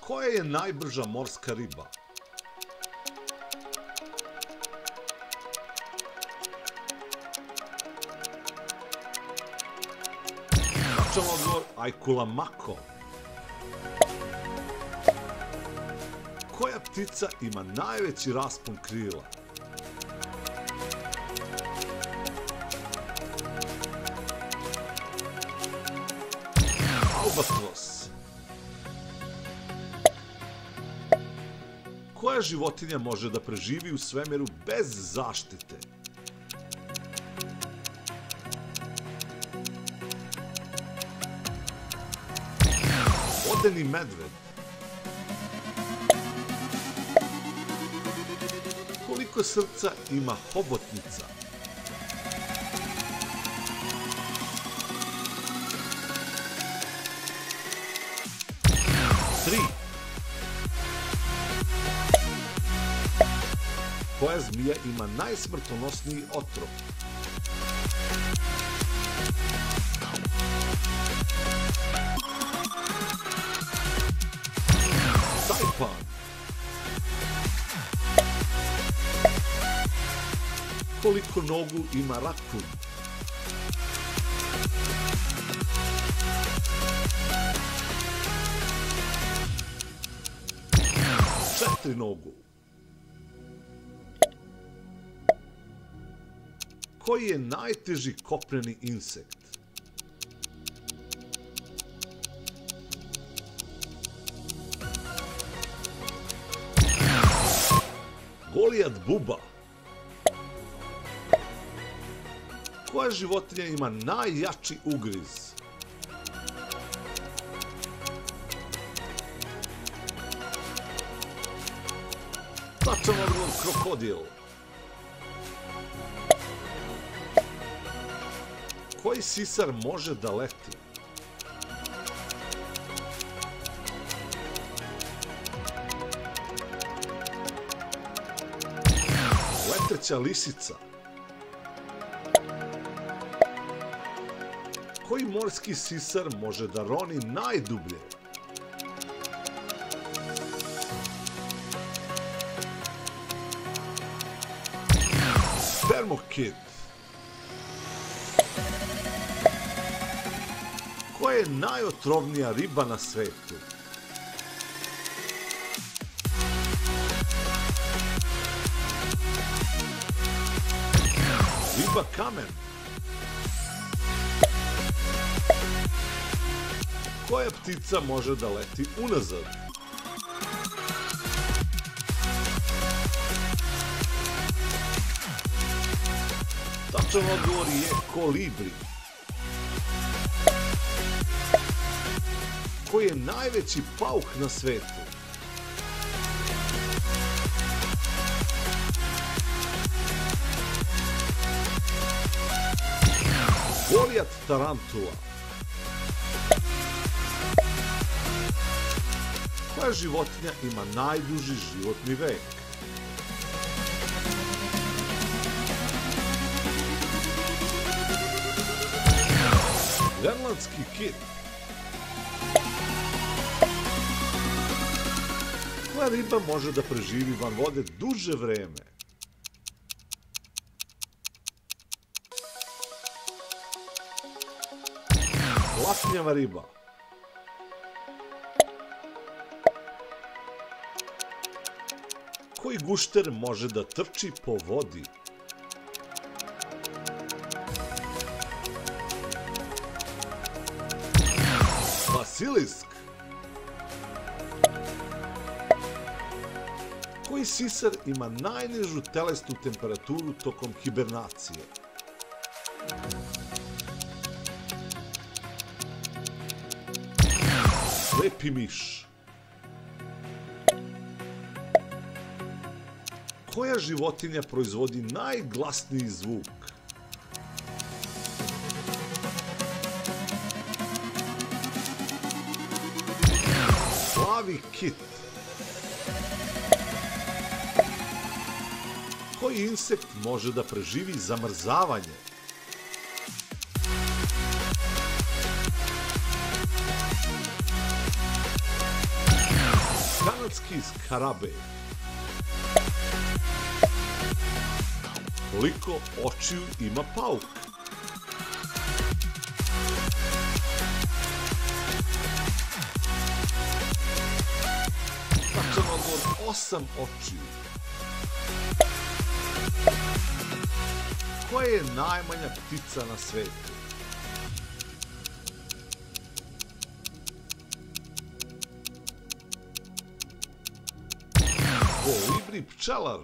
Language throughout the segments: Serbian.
Koja je najbrža morska riba? Tačan odgovor, ajkula mako. Koja ptica ima najveći raspon krila? Albatros. Koja životinja može da preživi u svemiru bez zaštite? Vodeni medved. Koliko srca ima hobotnica? 3. Koja zmija ima najsmrtonosniji otrov? Tajpan. Koliko nogu ima rakun? 4 nogu. Koji je najteži kopneni insekt? Golijat buba. Koja životinja ima najjači ugriz? Tačan odgovor, krokodil. Koji sisar može da leti? Leteća lisica. Koji morski sisar može da roni najdublje? Spermokit. Koja je najotrovnija riba na svetu? Riba kamen. Koja ptica može da leti unazad? Tačan odgovor je kolibri. Koji je najveći pauk na svetu? Golijat tarantula. Koja životinja ima najduži životni vek? Grenlandski kit. Koja riba može da preživi van vode duže vreme? Lapnjava riba. Koji gušter može da trči po vodi? Basilisk. Koji sisar ima najnižu telesnu temperaturu tokom hibernacije? Slepi miš. Koja životinja proizvodi najglasniji zvuk? Plavi kit. Koji insekt može da preživi zamrzavanje? Morski skarabej. Koliko očiju ima pauk? Tačan odgovor 8 očiju. Koja je najmanja ptica na svetu? Kolibri pčelar.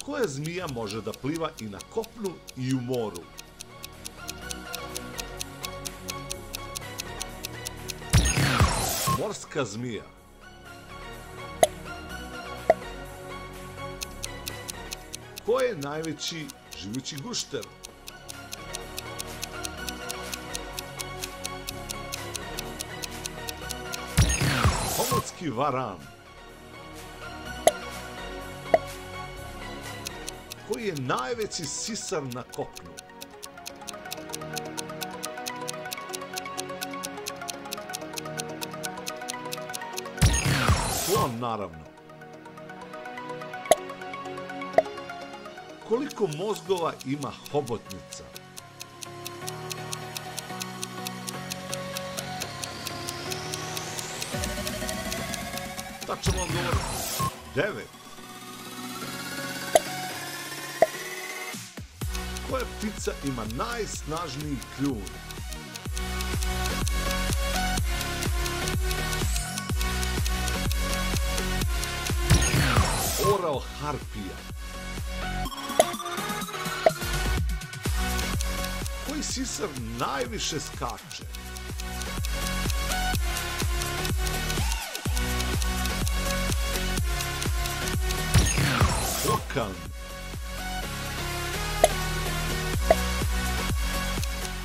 Koja zmija može da pliva i na kopnu i u moru? Morska zmija. Ko je najveći živući gušter? Pomorski varan. Koji je najveći sisar na kopnu? Slon, naravno. Koliko mozgova ima hobotnica? Tačan odgovor 9. Koja ptica ima najsnažniji kljun? Orao harpija. Koji sisar najviše skače? Krokan.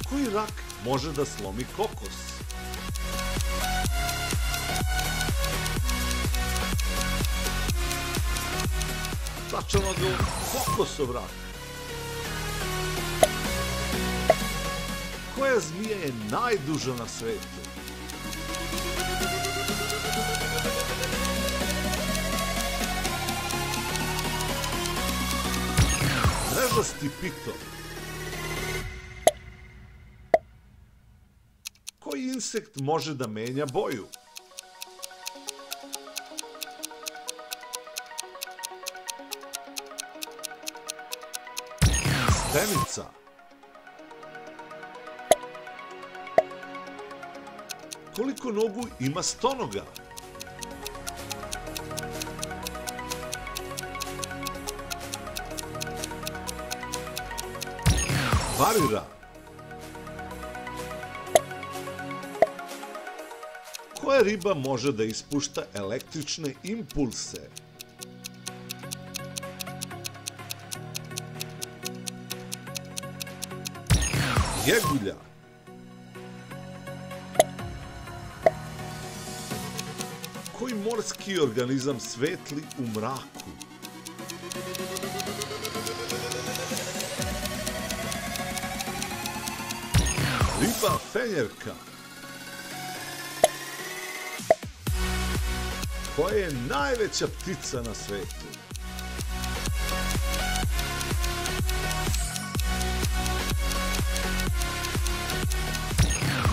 Koji rak može da slomi kokos? Tačan odgovor, kokosov rak. Koja zmija je najduža na svetu? Mrežasti piton. Koji insekt može da menja boju? Stenica. Koliko nogu ima stonoga? Varira. Koja riba može da ispušta električne impulse? Jegulja. Koji morski organizam svetli u mraku? Riba fenjerka. Koja je najveća ptica na svetu?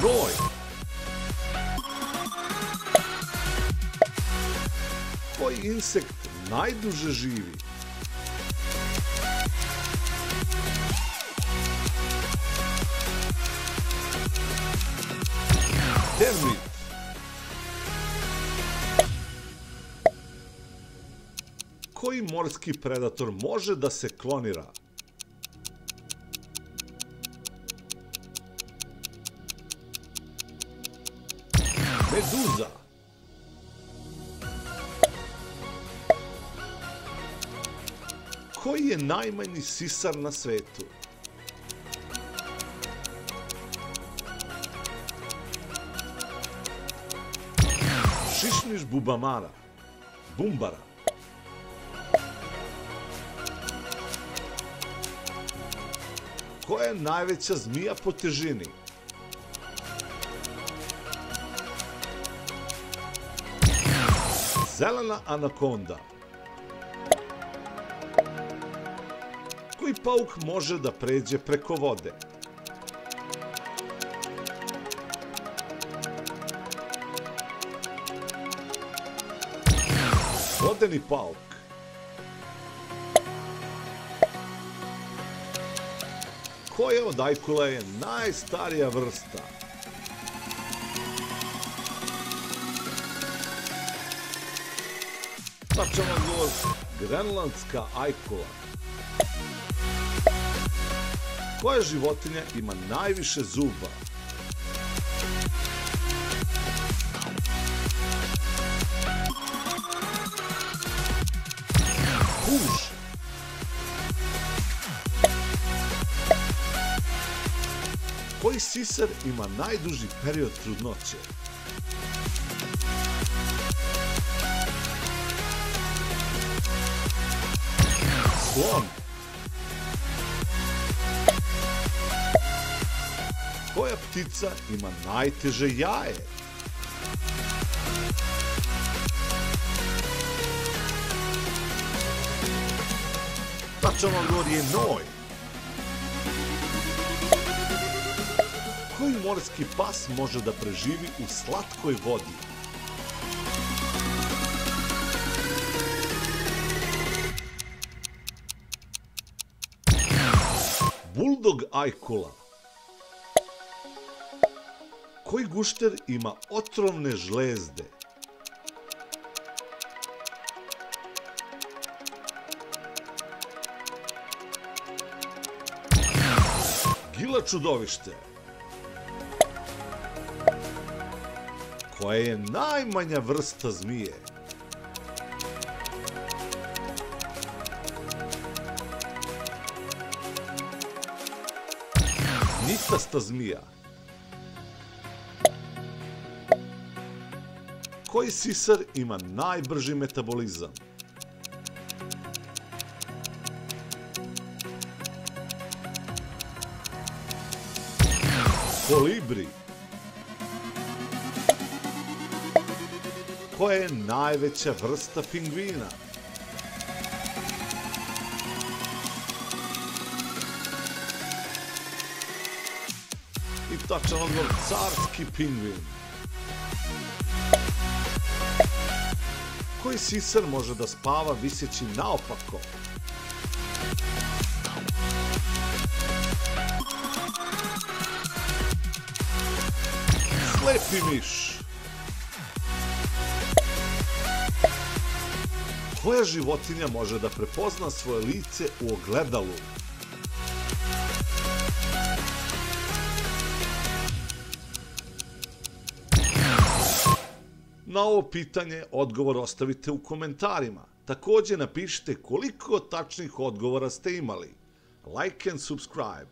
Noj. Koji insekt najduže živi? Termit. Koji morski predator može da se klonira? Meduza. Koji je najmanji sisar na svetu? Šišmiš bubamara. Bumbara. Koja je najveća zmija po težini? Zelena anakonda. Koji pauk može da pređe preko vode? Vodeni pauk. Koja od ajkula je najstarija vrsta? Tačan odgovor, grenlandska ajkula. Koja životinja ima najviše zuba? Puž. Koji sisar ima najduži period trudnoće? Slon. Koja ptica ima najteže jaje? Tačan odgovor je noj. Koji morski pas može da preživi u slatkoj vodi? Buldog ajkula. Koji gušter ima otrovne žlezde? Gila čudovište. Koja je najmanja vrsta zmije? Nitasta zmija. Koji sisar ima najbrži metabolizam? Kolibri. Koja je najveća vrsta pingvina? I tačan odgovor, carski pingvin. Koji sisar može da spava viseći naopako? Slepi miš. Koja životinja može da prepozna svoje lice u ogledalu? Na ovo pitanje odgovor ostavite u komentarima. Također napišite koliko tačnih odgovora ste imali. Like and subscribe.